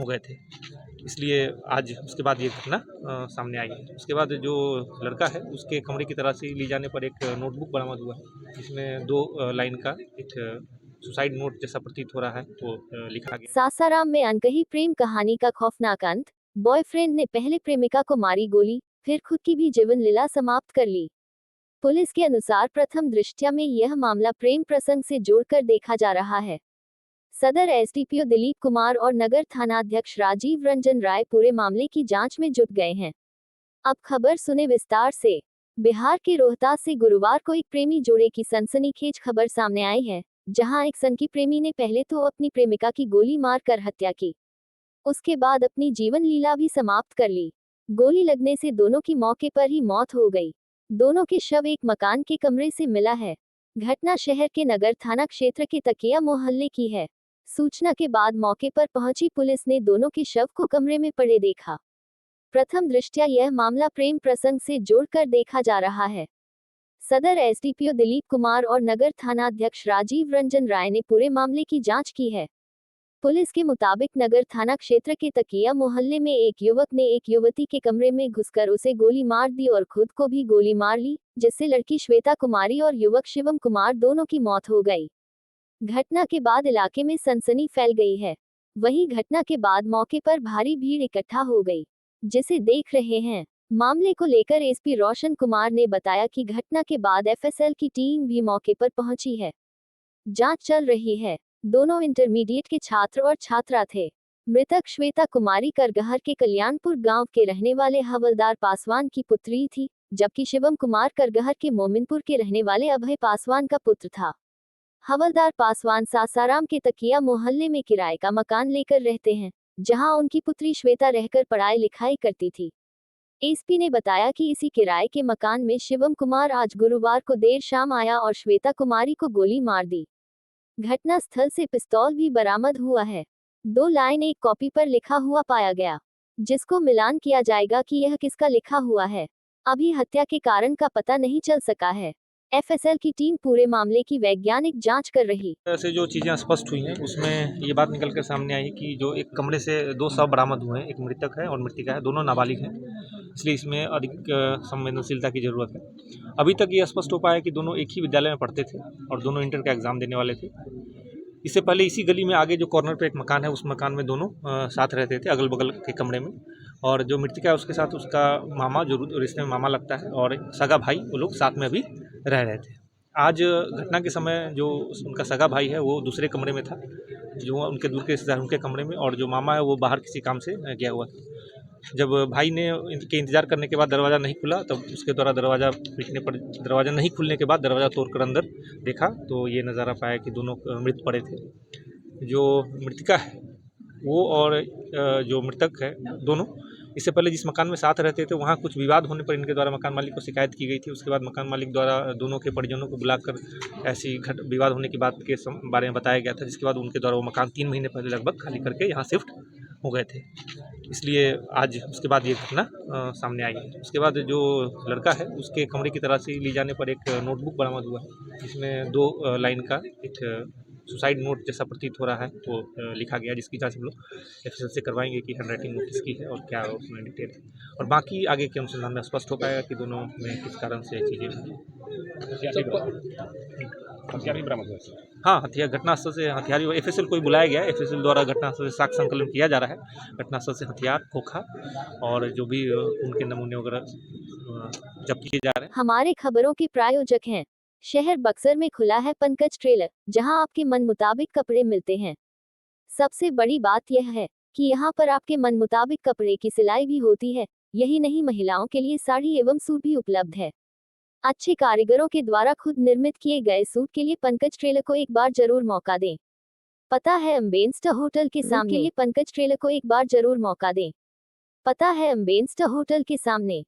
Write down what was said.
गए थे। इसलिए आज उसके बाद ये घटना सामने आई है। उसके बाद जो लड़का है उसके कमरे की तलाशी ली जाने पर एक नोटबुक बरामद हुआ है, जिसमें 2 लाइन का एक सुसाइड नोट जैसा प्रतीत हो रहा है वो लिखा गया। सासाराम में अनकही प्रेम कहानी का खौफनाक अंत। बॉयफ्रेंड ने पहले प्रेमिका को मारी गोली, फिर खुद की भी जीवन लीला समाप्त कर ली। पुलिस के अनुसार प्रथम दृष्टया में यह मामला प्रेम प्रसंग से जोड़कर देखा जा रहा है। सदर एसडीपीओ दिलीप कुमार और नगर थानाध्यक्ष राजीव रंजन राय पूरे मामले की जांच में जुट गए हैं। अब खबर सुने विस्तार से। बिहार के रोहतास से गुरुवार को एक प्रेमी जोड़े की सनसनीखेज खबर सामने आई है, जहां एक सनकी प्रेमी ने पहले तो अपनी प्रेमिका की गोली मारकर हत्या की, उसके बाद अपनी जीवन लीला भी समाप्त कर ली। गोली लगने से दोनों की मौके पर ही मौत हो गई। दोनों के शव एक मकान के कमरे से मिला है। घटना शहर के नगर थाना क्षेत्र के तकिया मोहल्ले की है। सूचना के बाद मौके पर पहुंची पुलिस ने दोनों के शव को कमरे में पड़े देखा। प्रथम दृष्टया यह मामला प्रेम प्रसंग से जोड़कर देखा जा रहा है। सदर एसडीपीओ दिलीप कुमार और नगर थानाध्यक्ष राजीव रंजन राय ने पूरे मामले की जांच की है। पुलिस के मुताबिक नगर थाना क्षेत्र के तकिया मोहल्ले में एक युवक ने एक युवती के कमरे में घुसकर उसे गोली मार दी और खुद को भी गोली मार ली, जिससे लड़की श्वेता कुमारी और युवक शिवम कुमार दोनों की मौत हो गई। घटना के बाद इलाके में सनसनी फैल गई है। वहीं घटना के बाद मौके पर भारी भीड़ इकट्ठा हो गई, जिसे देख रहे हैं। मामले को लेकर एसपी रोशन कुमार ने बताया कि घटना के बाद एफएसएल की टीम भी मौके पर पहुंची है। जांच चल रही है। दोनों इंटरमीडिएट के छात्र और छात्रा थे। मृतक श्वेता कुमारी करगहर के कल्याणपुर गांव के रहने वाले हवलदार पासवान की पुत्री थी, जबकि शिवम कुमार करगहर के मोमिनपुर के रहने वाले अभय पासवान का पुत्र था। हवलदार पासवान सासाराम के तकिया मोहल्ले में किराए का मकान लेकर रहते हैं, जहां उनकी पुत्री श्वेता रहकर पढ़ाई लिखाई करती थी। एसपी ने बताया कि इसी किराए के मकान में शिवम कुमार आज गुरुवार को देर शाम आया और श्वेता कुमारी को गोली मार दी। घटना स्थल से पिस्तौल भी बरामद हुआ है। 2 लाइन एक कॉपी पर लिखा हुआ पाया गया, जिसको मिलान किया जाएगा कि यह किसका लिखा हुआ है। अभी हत्या के कारण का पता नहीं चल सका है। एफएसएल की टीम पूरे मामले की वैज्ञानिक जांच कर रही। ऐसे जो चीज़ें स्पष्ट हुई हैं उसमें ये बात निकल कर सामने आई है कि जो एक कमरे से 2 शव बरामद हुए हैं, एक मृतक है और मृतिका है, दोनों नाबालिग हैं, इसलिए इसमें अधिक संवेदनशीलता की ज़रूरत है। अभी तक ये स्पष्ट हो पाया कि दोनों एक ही विद्यालय में पढ़ते थे और दोनों इंटर का एग्ज़ाम देने वाले थे। इससे पहले इसी गली में आगे जो कॉर्नर पे एक मकान है, उस मकान में दोनों साथ रहते थे, अगल बगल के कमरे में। और जो मृतिका है उसके साथ उसका मामा, जो रिश्ते में मामा लगता है, और सगा भाई, वो लोग साथ में अभी रह रहे थे। आज घटना के समय जो उनका सगा भाई है वो दूसरे कमरे में था, जो उनके दूर के रिश्तेदार उनके कमरे में, और जो मामा है वो बाहर किसी काम से गया हुआ था। जब भाई ने इनके इंतज़ार करने के बाद दरवाज़ा नहीं खुला, तब उसके द्वारा दरवाज़ा पीटने पर दरवाज़ा नहीं खुलने के बाद दरवाज़ा तोड़कर अंदर देखा तो ये नज़ारा पाया कि दोनों मृत पड़े थे। जो मृतिका है वो और जो मृतक है, दोनों इससे पहले जिस मकान में साथ रहते थे वहाँ कुछ विवाद होने पर इनके द्वारा मकान मालिक को शिकायत की गई थी। उसके बाद मकान मालिक द्वारा दोनों के परिजनों को बुलाकर ऐसी विवाद होने की बात के बारे में बताया गया था, जिसके बाद उनके द्वारा वो मकान 3 महीने पहले लगभग खाली करके यहाँ शिफ्ट हो गए थे। इसलिए आज उसके बाद ये घटना सामने आई है। उसके बाद जो लड़का है उसके कमरे की तलाशी ली जाने पर एक नोटबुक बरामद हुआ है, जिसमें 2 लाइन का एक सुसाइड नोट जैसा प्रतीत हो रहा है वो लिखा गया, जिसकी जांच हम लोग एफएसएल से करवाएंगे कि हैंडराइटिंग नोट किसकी है और क्या उसमें डिटेल है, और बाकी आगे के अनुसंधान में स्पष्ट हो पाएगा कि दोनों में किस कारण से चीज़ें हथियार भी बरामद हुआ। हाँ, हथियार घटनास्थल से हथियार एफएसएल को ही बुलाया गया है। एफएसएल द्वारा घटनास्थल से साक्ष्य संकलन किया जा रहा है। घटनास्थल से हथियार, खोखा और जो भी उनके नमूने वगैरह जब्त किए जा रहे हैं। हमारे खबरों के प्रायोजक हैं शहर बक्सर में खुला है पंकज ट्रेलर, जहां आपके मन मुताबिक कपड़े मिलते हैं। सबसे बड़ी बात यह है कि यहां पर आपके मन मुताबिक कपड़े की सिलाई भी होती है। यही नहीं, महिलाओं के लिए साड़ी एवं सूट भी उपलब्ध है। अच्छे कारीगरों के द्वारा खुद निर्मित किए गए सूट के लिए पंकज ट्रेलर को एक बार जरूर मौका दें। पता है अम्बेन्स्टर होटल के सामने, के लिए पंकज ट्रेलर को एक बार जरूर मौका दें। पता है अम्बेन्स्टर होटल के सामने।